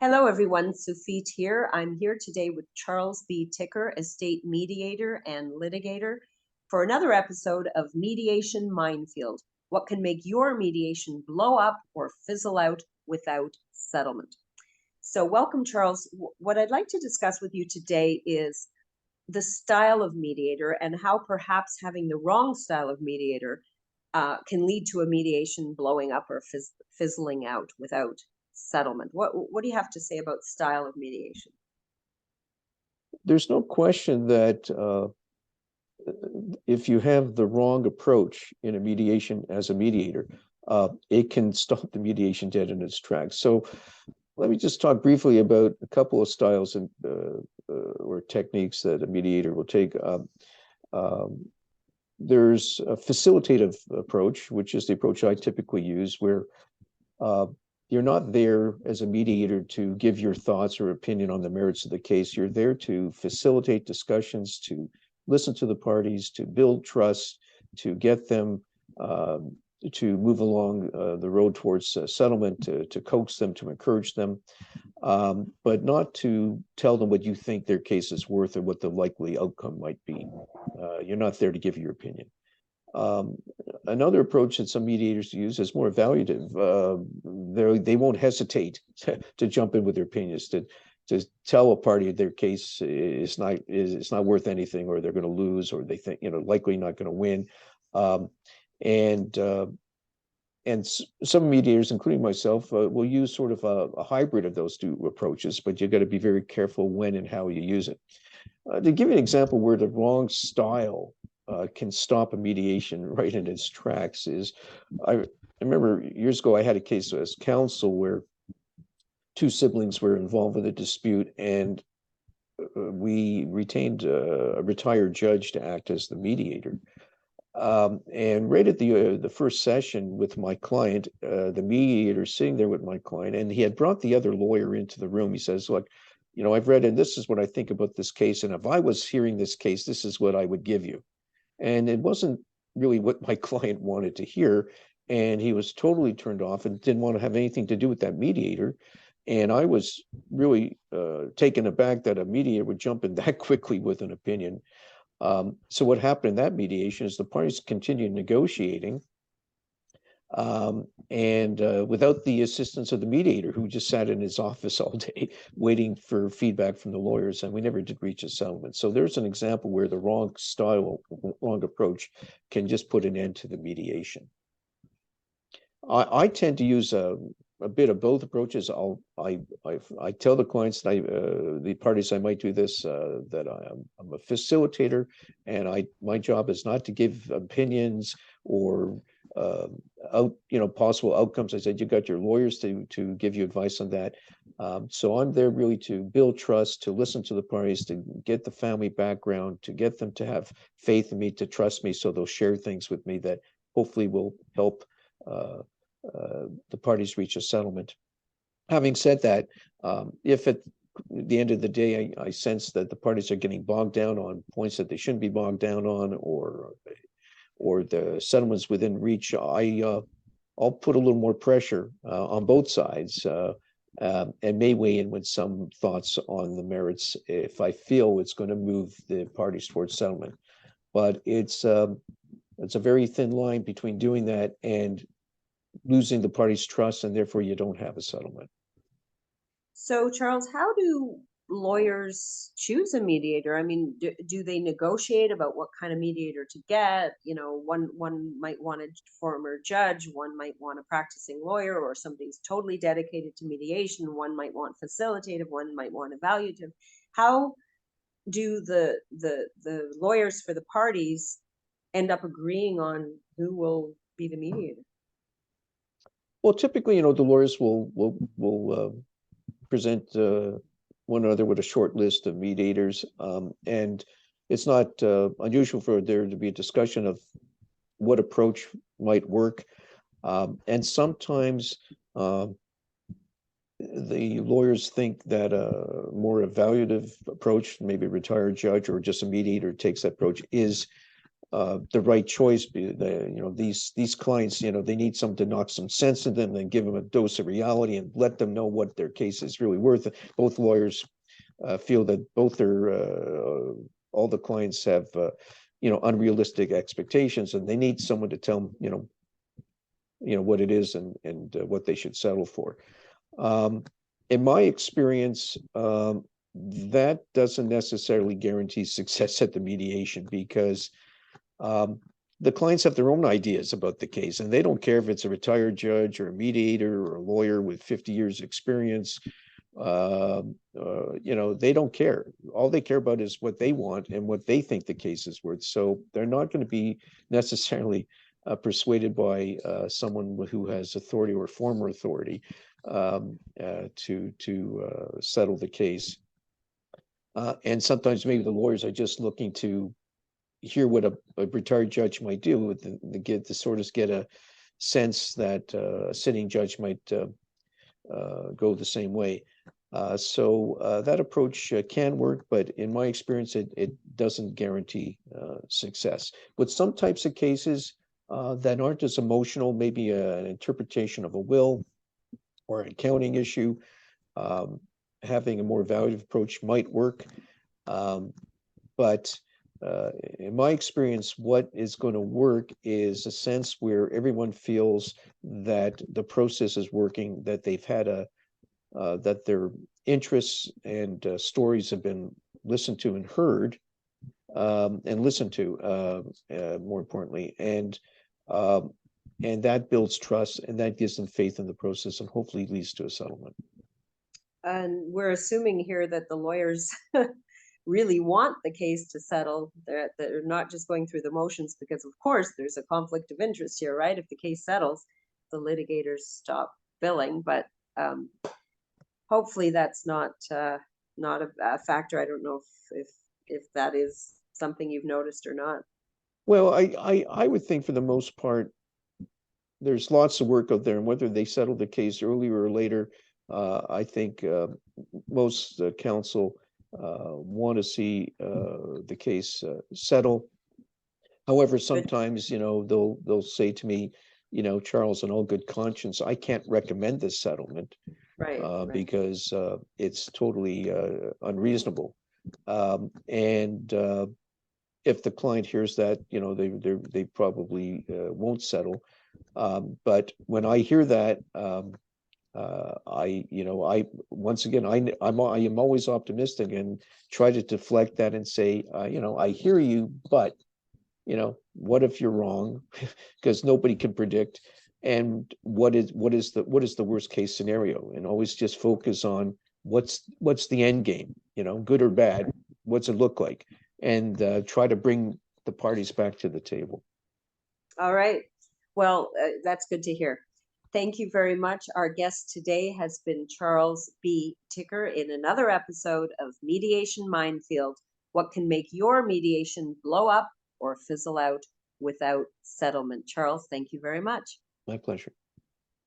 Hello, everyone. Sufit here. I'm here today with Charles B. Ticker, estate mediator and litigator, for another episode of Mediation Minefield. What can make your mediation blow up or fizzle out without settlement? So, welcome, Charles. What I'd like to discuss with you today is the style of mediator and how perhaps having the wrong style of mediator can lead to a mediation blowing up or fizzling out without settlement. What do you have to say about style of mediation? There's no question that if you have the wrong approach in a mediation as a mediator, it can stop the mediation dead in its tracks. So let me just talk briefly about a couple of styles and or techniques that a mediator will take. There's a facilitative approach, which is the approach I typically use, where uh, you're not there as a mediator to give your thoughts or opinion on the merits of the case. You're there to facilitate discussions, to listen to the parties, to build trust, to get them to move along the road towards settlement, to coax them, to encourage them, but not to tell them what you think their case is worth or what the likely outcome might be. You're not there to give your opinion. Um, Another approach that some mediators use is more evaluative. They won't hesitate to jump in with their opinions, to tell a party their case is not worth anything, or they're going to lose, or they think likely not going to win. Um, and some mediators, including myself, will use sort of a hybrid of those two approaches, but you've got to be very careful when and how you use it. To give you an example where the wrong style can stop a mediation right in its tracks is, I remember years ago I had a case as counsel where two siblings were involved with a dispute, and we retained a retired judge to act as the mediator. And right at the first session with my client, the mediator sitting there with my client, and he had brought the other lawyer into the room. He says, "Look, I've read, and this is what I think about this case. And if I was hearing this case, this is what I would give you." And it wasn't really what my client wanted to hear. And he was totally turned off and didn't want to have anything to do with that mediator. And I was really taken aback that a mediator would jump in that quickly with an opinion. So what happened in that mediation is the parties continued negotiating, and without the assistance of the mediator, who just sat in his office all day waiting for feedback from the lawyers, and we never did reach a settlement. So there's an example where the wrong style, wrong approach can just put an end to the mediation. I tend to use a bit of both approaches. I tell the clients that the parties I might do this, that I'm a facilitator, and my job is not to give opinions or possible outcomes. I said, you got your lawyers to give you advice on that. So I'm there really to build trust, to listen to the parties, to get the family background, to get them to have faith in me, to trust me, so they'll share things with me that hopefully will help the parties reach a settlement. Having said that, if at the end of the day I sense that the parties are getting bogged down on points that they shouldn't be bogged down on, or the settlements within reach, I'll put a little more pressure on both sides, and may weigh in with some thoughts on the merits if I feel it's going to move the parties towards settlement. But it's a very thin line between doing that and losing the party's trust, and therefore you don't have a settlement. So, Charles, how do lawyers choose a mediator? I mean, do they negotiate about what kind of mediator to get? One might want a former judge, one might want a practicing lawyer, or somebody who's totally dedicated to mediation. One might want facilitative, one might want evaluative. How do the lawyers for the parties end up agreeing on who will be the mediator? Well, typically, the lawyers will present one another with a short list of mediators, and it's not unusual for there to be a discussion of what approach might work, and sometimes the lawyers think that a more evaluative approach, maybe a retired judge or just a mediator takes that approach, is the right choice. These clients, they need someone to knock some sense into them and give them a dose of reality and let them know what their case is really worth. Both lawyers feel that all the clients have unrealistic expectations, and they need someone to tell them what it is and what they should settle for. In my experience, that doesn't necessarily guarantee success at the mediation, because the clients have their own ideas about the case, and they don't care if it's a retired judge or a mediator or a lawyer with 50 years experience. They don't care. All they care about is what they want and what they think the case is worth. So they're not going to be necessarily persuaded by someone who has authority or former authority to settle the case. And sometimes maybe the lawyers are just looking to hear what a retired judge might do, to sort of get a sense that a sitting judge might go the same way. So that approach can work, but in my experience, it doesn't guarantee success. With some types of cases that aren't as emotional, maybe an interpretation of a will or an accounting issue, having a more evaluative approach might work. But in my experience, what is going to work is a sense where everyone feels that the process is working, that they've had that their interests and stories have been listened to and heard, and listened to, more importantly, and that builds trust, and that gives them faith in the process, and hopefully leads to a settlement. And we're assuming here that the lawyers really want the case to settle. They're not just going through the motions, because of course there's a conflict of interest here, right? If the case settles, the litigators stop billing, but hopefully that's not a factor. I don't know if that is something you've noticed or not. Well, I would think for the most part, there's lots of work out there, and whether they settle the case earlier or later, I think most counsel want to see the case settle. However, sometimes they'll say to me, Charles, in all good conscience, I can't recommend this settlement, right. because it's totally unreasonable. And if the client hears that, they probably won't settle. But when I hear that, once again, I am always optimistic and try to deflect that and say, I hear you, but what if you're wrong? Because nobody can predict. And what is the worst case scenario? And always just focus on what's the end game, good or bad, what's it look like, and try to bring the parties back to the table. All right. Well, that's good to hear. Thank you very much. Our guest today has been Charles B. Ticker in another episode of Mediation Minefield. What can make your mediation blow up or fizzle out without settlement? Charles, thank you very much. My pleasure.